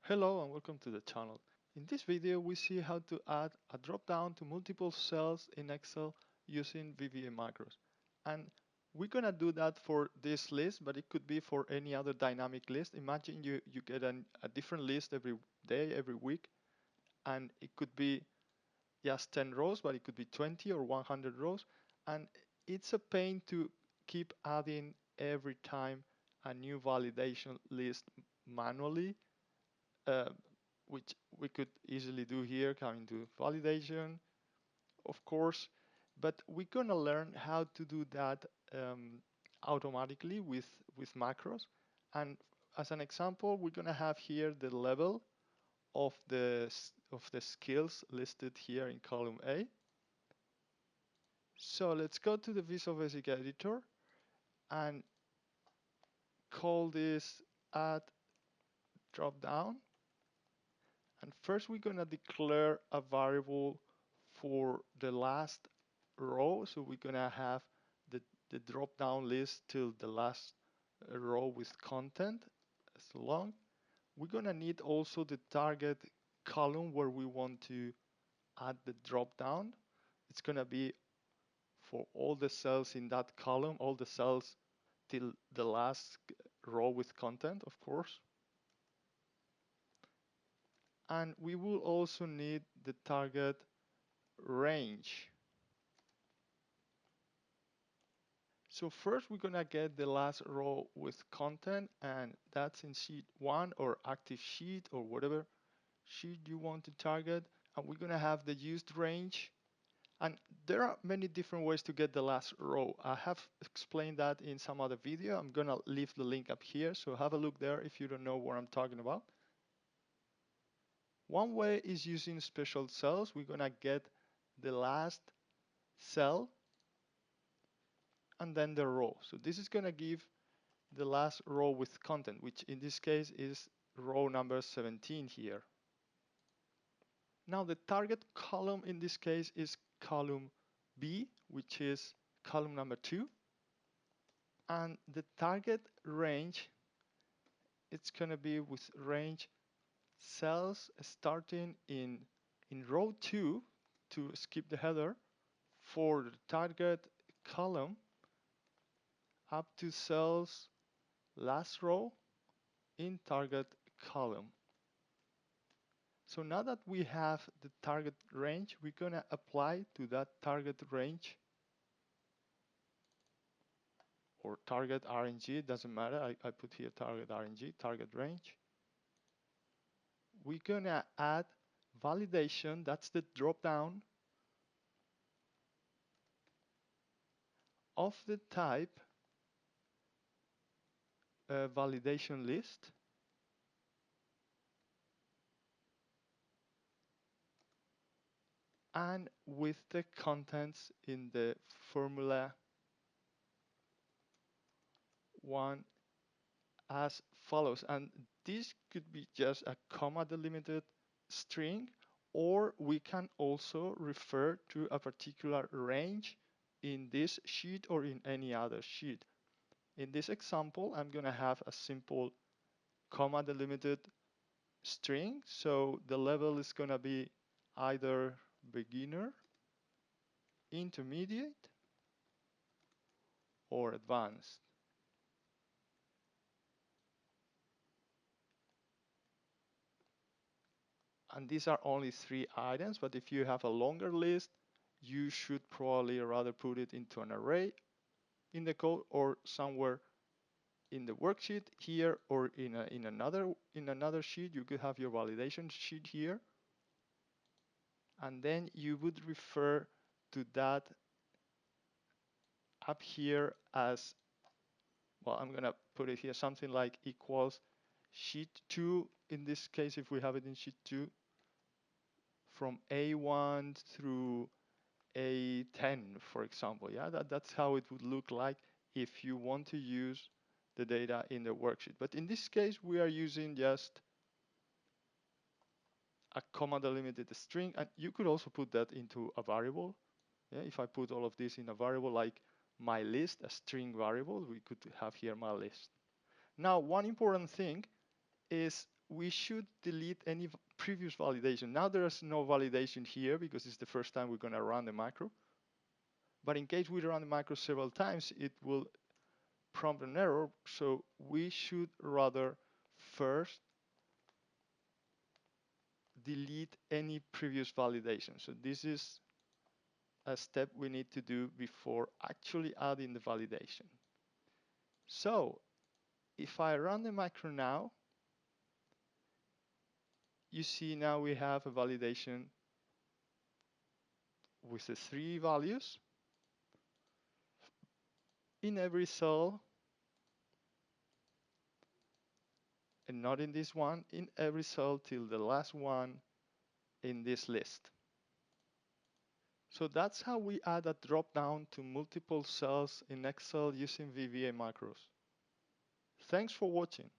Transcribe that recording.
Hello and welcome to the channel. In this video we see how to add a drop-down to multiple cells in Excel using VBA macros. And we're gonna do that for this list, but it could be for any other dynamic list. Imagine you get a different list every day, every week, and it could be just 10 rows, but it could be 20 or 100 rows. And it's a pain to keep adding every time a new validation list manually, uh, which we could easily do here, coming to validation, of course, but we're gonna learn how to do that automatically with macros. And as an example, we're gonna have here the level of the skills listed here in column A. So let's go to the Visual Basic Editor and call this add dropdown. And first we're gonna declare a variable for the last row. So we're gonna have the drop down list till the last row with content as long. We're gonna need also the target column where we want to add the drop down. It's gonna be for all the cells in that column, all the cells till the last row with content, of course. And we will also need the target range. So first we're gonna get the last row with content, and that's in sheet 1 or active sheet or whatever sheet you want to target. And we're gonna have the used range. And there are many different ways to get the last row. I have explained that in some other video. I'm gonna leave the link up here, so have a look there if you don't know what I'm talking about. One way is using special cells. We're gonna get the last cell and then the row. So this is gonna give the last row with content, which in this case is row number 17 here. Now the target column in this case is column B, which is column number 2. And the target range, it's gonna be with range cells starting in row 2 to skip the header for the target column up to cells last row in target column. So now that we have the target range, we're gonna apply to that target range or target RNG, it doesn't matter, I put here target RNG, target range. We're gonna add validation, that's the drop down of the type validation list. And with the contents in the formula one as follows. And this could be just a comma delimited string, or we can also refer to a particular range in this sheet or in any other sheet. In this example, I'm gonna have a simple comma delimited string. So the level is gonna be either beginner, intermediate, or advanced. And these are only 3 items, but if you have a longer list, you should probably rather put it into an array in the code or somewhere in the worksheet here or in another sheet. You could have your validation sheet here, and then you would refer to that up here as, well, I'm gonna put it here, something like equals sheet 2. In this case, if we have it in sheet 2, from A1 through A10, for example. Yeah, that's how it would look like if you want to use the data in the worksheet. But in this case, we are using just a comma delimited string, and you could also put that into a variable. Yeah, if I put all of this in a variable like my list, a string variable, we could have here my list. Now, one important thing is we should delete any previous validation. Now there is no validation here because it's the first time we're going to run the macro. But in case we run the macro several times, it will prompt an error. So we should rather first delete any previous validation. So this is a step we need to do before actually adding the validation. So if I run the macro now, you see now we have a validation with the 3 values in every cell, and not in this one, in every cell till the last one in this list. So that's how we add a drop down to multiple cells in Excel using VBA macros. Thanks for watching.